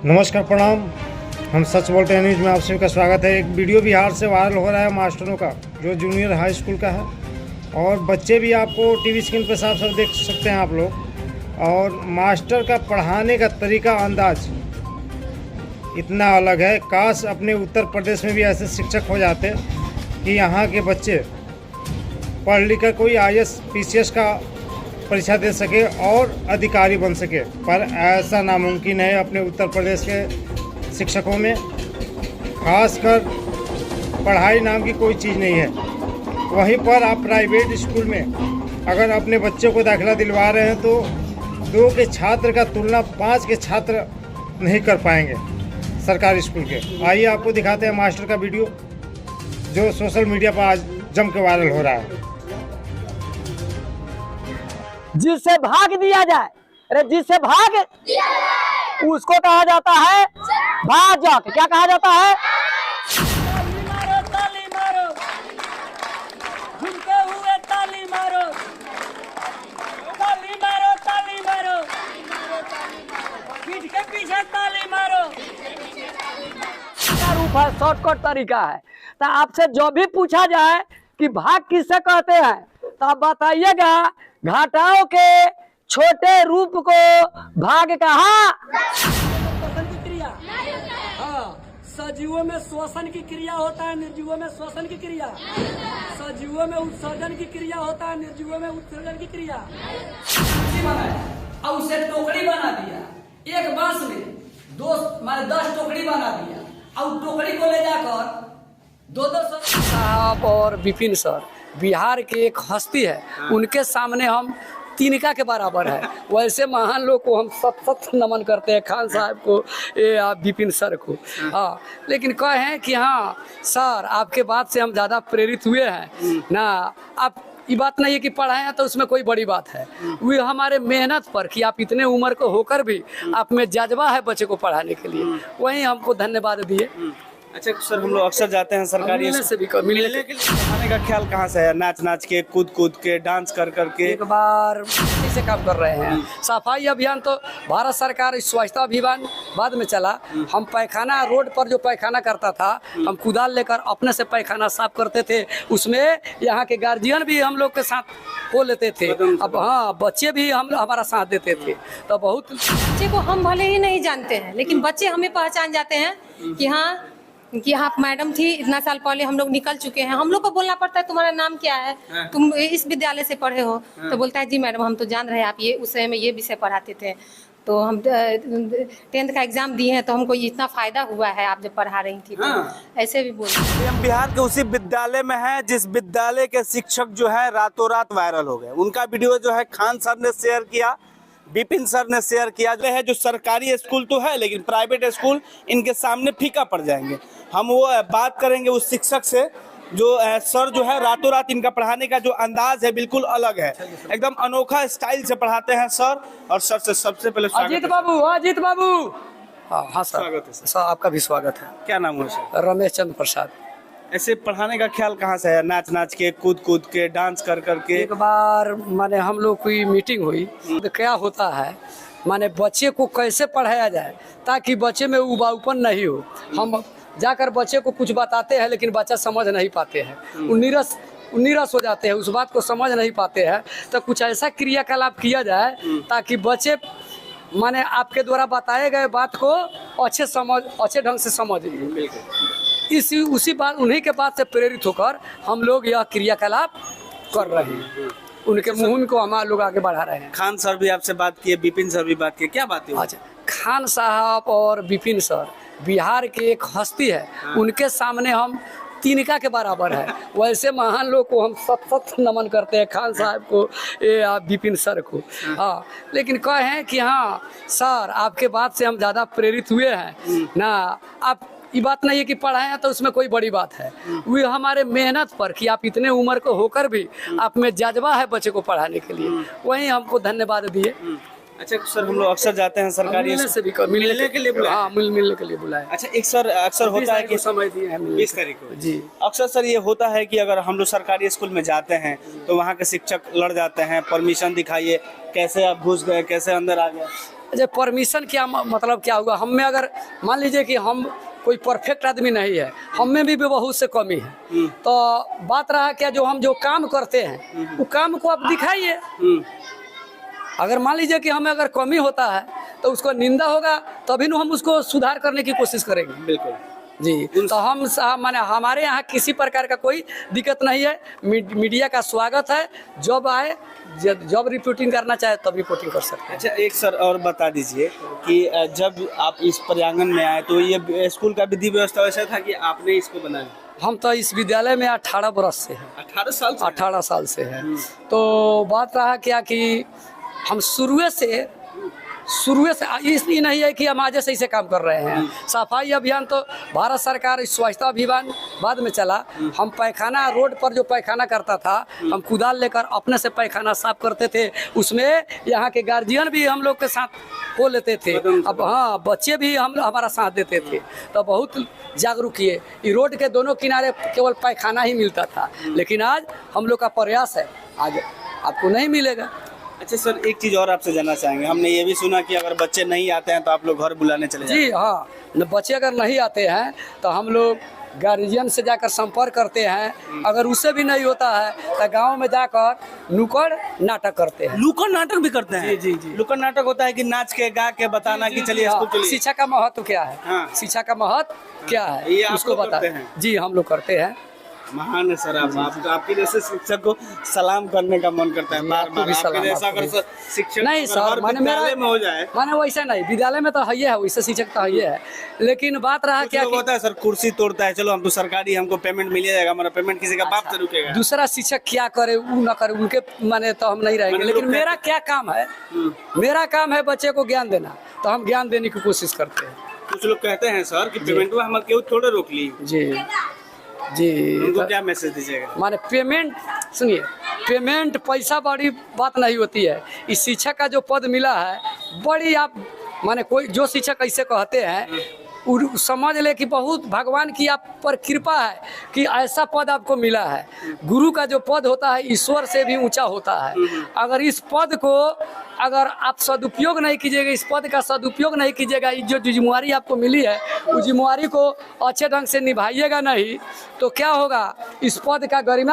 नमस्कार, प्रणाम। हम सच बोलते हैं न्यूज़ में आप सभी का स्वागत है। एक वीडियो बिहार से वायरल हो रहा है मास्टरों का, जो जूनियर हाई स्कूल का है, और बच्चे भी आपको टीवी स्क्रीन पर साफ साफ देख सकते हैं आप लोग। और मास्टर का पढ़ाने का तरीका, अंदाज इतना अलग है। काश अपने उत्तर प्रदेश में भी ऐसे शिक्षक हो जाते कि यहाँ के बच्चे पढ़ लिख कर कोई IAS PCS का परीक्षा दे सके और अधिकारी बन सके, पर ऐसा नामुमकिन है अपने उत्तर प्रदेश के शिक्षकों में। खासकर पढ़ाई नाम की कोई चीज़ नहीं है। वहीं पर आप प्राइवेट स्कूल में अगर अपने बच्चों को दाखिला दिलवा रहे हैं तो 2 के छात्र का तुलना 5 के छात्र नहीं कर पाएंगे सरकारी स्कूल के। आइए आपको दिखाते हैं मास्टर का वीडियो, जो सोशल मीडिया पर आज जम के वायरल हो रहा है। जिससे भाग दिया जाए, अरे जिससे भाग दिया जाए उसको कहा जाता है भाजक। क्या कहा जाता है? ताली मारो, ताली मारो, झुमके हुए ताली मारो, ताली मारो, ताली मारो, पीठ के पीछे ताली मारो। क्या रूप है, शॉर्टकट तरीका है। तो आपसे जो भी पूछा जाए कि भाग किससे कहते हैं, तो आप बताइएगा घाटाओं के छोटे रूप को भाग कहा। श्वसन की क्रिया, हाँ, सजीवों में श्वसन की क्रिया होता है, निर्जीवों में श्वसन की क्रिया। सजीवों में उत्सर्जन की क्रिया होता है, निर्जीवों में उत्सर्जन की क्रिया। और उसे टोकरी बना दिया। एक बांस में 10 टोकरी बना दिया और टोकरी को ले जाकर 2-2 साहब और विपिन सर बिहार के एक हस्ती है, उनके सामने हम तिनका के बराबर है। वैसे महान लोग को हम सत नमन करते हैं, खान साहब को, विपिन सर को। हाँ, लेकिन कहें कि हाँ सर, आपके बात से हम ज़्यादा प्रेरित हुए हैं ना। आप ये बात नहीं है कि पढ़ाए हैं तो उसमें कोई बड़ी बात है। वो हमारे मेहनत पर कि आप इतने उम्र को होकर भी आप में जज्बा है बच्चे को पढ़ाने के लिए, वही हमको धन्यवाद दिए। अच्छा सर, हम लोग अक्सर जाते हैं सरकारी मिलने से भी मिलने के लिए। पढ़ाने का ख्याल कहाँ से है? नाच नाच के, कूद कूद के, डांस कर के। एक बार से काम कर रहे हैं। सफाई अभियान तो भारत सरकार, स्वच्छता अभियान बाद में चला। हम पैखाना, रोड पर जो पैखाना करता था, हम कुदाल लेकर अपने से पैखाना साफ करते थे। उसमें यहाँ के गार्जियन भी हम लोग के साथ हो लेते थे। अब हाँ, बच्चे भी हमारा साथ देते थे। तो बहुत बच्चे को हम भले ही नहीं जानते हैं, लेकिन बच्चे हमें पहचान जाते हैं कि हाँ मैडम थी, इतना साल पहले हम लोग निकल चुके हैं। हम लोग को बोलना पड़ता है तुम्हारा नाम क्या है, तुम इस विद्यालय से पढ़े हो, तो बोलता है जी मैडम हम तो जान रहे हैं आप ये उस समय में ये विषय पढ़ाते थे, तो हम 10th का एग्जाम दिए हैं, तो हमको इतना फायदा हुआ है आप जब पढ़ा रही थी। तो ऐसे भी बोलते हैं। हम बिहार के उसी विद्यालय में हैं जिस विद्यालय के शिक्षक जो है रातों रात वायरल हो गए। उनका वीडियो जो है खान सर ने शेयर किया, विपिन सर ने शेयर किया। जो है, जो सरकारी स्कूल तो है, लेकिन प्राइवेट स्कूल इनके सामने फीका पड़ जाएंगे। हम वो बात करेंगे उस शिक्षक से जो सर जो है रातों रात इनका पढ़ाने का जो अंदाज है बिल्कुल अलग है, एकदम अनोखा स्टाइल से पढ़ाते हैं सर। और सर से सबसे पहले अजीत बाबू, अजीत बाबू। हाँ सर, स्वागत है सर आपका भी स्वागत है। क्या नाम है सर? रमेश चंद्र प्रसाद। ऐसे पढ़ाने का ख्याल कहाँ से है? नाच नाच के, कूद कूद के, डांस कर के। एक बार माने हम लोग की मीटिंग हुई, तो क्या होता है माने बच्चे को कैसे पढ़ाया जाए ताकि बच्चे में उबाऊपन नहीं हो। हम जाकर बच्चे को कुछ बताते हैं, लेकिन बच्चा समझ नहीं पाते हैं, नीरस हो जाते हैं, उस बात को समझ नहीं पाते हैं। तो कुछ ऐसा क्रियाकलाप किया जाए ताकि बच्चे माने आपके द्वारा बताए गए बात को अच्छे ढंग से समझ। उसी बात, उन्हीं के बात से प्रेरित होकर हम लोग यह क्रियाकलाप कर रहे हैं। उनके मुहिम को हम लोग आगे बढ़ा रहे हैं। खान सर भी आपसे बात किए, विपिन सर भी बात किए, क्या बात है? अच्छा, खान साहब और विपिन सर बिहार के एक हस्ती है, उनके सामने हम तिनका के बराबर है। वैसे महान लोग को हम सत नमन करते हैं, खान साहब को, विपिन सर को। हाँ, लेकिन कहें कि हाँ सर, आपके बात से हम ज़्यादा प्रेरित हुए हैं ना। आप ये बात नहीं है कि पढ़ाए हैं तो उसमें कोई बड़ी बात है। वो हमारे मेहनत पर कि आप इतने उम्र को होकर भी आप में जज्बा है बच्चे को पढ़ाने के लिए, वही हमको धन्यवाद दिए। अच्छा सर, हम लोग अक्सर जाते हैं सरकारी मिलने से भी मिलने के लिए बुलाया। हाँ, मिलने के लिए बुलाया। अच्छा, एक सर अक्सर होता है कि समय दिए हैं 20 तारीख को जी। अक्सर सर ये होता है कि अगर हम लोग सरकारी स्कूल में जाते हैं तो वहाँ के शिक्षक लड़ जाते हैं, परमिशन दिखाइए, कैसे आप घुस गए, कैसे अंदर आ गए। जो परमिशन क्या मतलब क्या हुआ, हम में अगर मान लीजिए कि हम कोई परफेक्ट आदमी नहीं है, हम में भी बहुत से कमी है, तो बात रहा क्या जो हम जो काम करते हैं वो काम को आप दिखाइए। अगर मान लीजिए कि हमें अगर कमी होता है तो उसको निंदा होगा, तभी न हम उसको सुधार करने की कोशिश करेंगे। बिल्कुल जी, तो हम माने हमारे यहाँ किसी प्रकार का कोई दिक्कत नहीं है। मीडिया का स्वागत है, जब आए जब रिपोर्टिंग करना चाहे तब रिपोर्टिंग कर सकते हैं। अच्छा, एक सर और बता दीजिए कि जब आप इस प्रांगण में आए तो ये स्कूल का विधि व्यवस्था वैसा था कि आपने इसको बनाया? हम तो इस विद्यालय में 18 बरस से हैं। 18 साल से? 18 साल से है। तो बात रहा क्या कि हम शुरू से इसलिए नहीं है कि हम आज से इसे काम कर रहे हैं। सफाई अभियान तो भारत सरकार स्वच्छता अभियान बाद में चला। हम पैखाना रोड पर जो पैखाना करता था, हम कुदाल लेकर अपने से पैखाना साफ करते थे। उसमें यहाँ के गार्जियन भी हम लोग के साथ हो लेते थे। अब हाँ, बच्चे भी हमारा साथ देते थे। तो बहुत जागरूक किए। ये रोड के दोनों किनारे केवल पैखाना ही मिलता था, लेकिन आज हम लोग का प्रयास है, आज आपको नहीं मिलेगा। अच्छा सर, एक चीज़ और आपसे जानना चाहेंगे। हमने ये भी सुना कि अगर बच्चे नहीं आते हैं तो आप लोग घर बुलाने चले जाते हैं। जी हाँ, बच्चे अगर नहीं आते हैं तो हम लोग गार्जियन से जाकर संपर्क करते हैं। अगर उससे भी नहीं होता है तो गांव में जाकर नुक्कड़ नाटक करते हैं। नुक्कड़ नाटक भी करते हैं? जी जी जी। नुक्कड़ नाटक होता है कि नाच के गा के बताना कि चलिए स्कूल चलिए। शिक्षा का महत्व क्या है? हाँ। शिक्षा का महत्व क्या है ये आप उसको लोग बता। करते हैं? जी, हम लोग करते हैं। महान है सर। आपके जैसे शिक्षक को सलाम करने का मन करता है बार बार। आपके जैसा अगर शिक्षक नहीं सर, माने विद्यालय में हो जाए, माने वैसे नहीं, विद्यालय में तो है ही है, वैसे शिक्षक तो है ही है। लेकिन बात रहा क्या होता है सर, कुर्सी तोड़ता है, चलो हम तो सरकारी, हमको पेमेंट मिल जाएगा, हमारा पेमेंट किसी का बाप से रुकेगा। दूसरा शिक्षक क्या करे वो न करे, उनके माने तो हम नहीं रहेंगे। लेकिन मेरा क्या काम है? मेरा काम है बच्चे को ज्ञान देना, तो हम ज्ञान देने की कोशिश करते हैं। कुछ लोग कहते हैं सर कि पेमेंट वो हमारे क्यों थोड़े रोक ली। जी जी, उनको क्या मैसेज दीजिएगा? माने पेमेंट, सुनिए, पेमेंट पैसा बड़ी बात नहीं होती है। इस शिक्षक का जो पद मिला है बड़ी, आप माने कोई जो शिक्षक ऐसे कहते हैं समझ ले कि बहुत भगवान की आप पर कृपा है कि ऐसा पद आपको मिला है। गुरु का जो पद होता है ईश्वर से भी ऊंचा होता है। अगर इस पद को अगर आप सदुपयोग नहीं कीजिएगा, इस पद का सदुपयोग नहीं कीजिएगा, जो जिम्मेवारी आपको मिली है उस जिम्मेवारी को अच्छे ढंग से निभाइएगा नहीं, तो क्या होगा, इस पद का गरिमा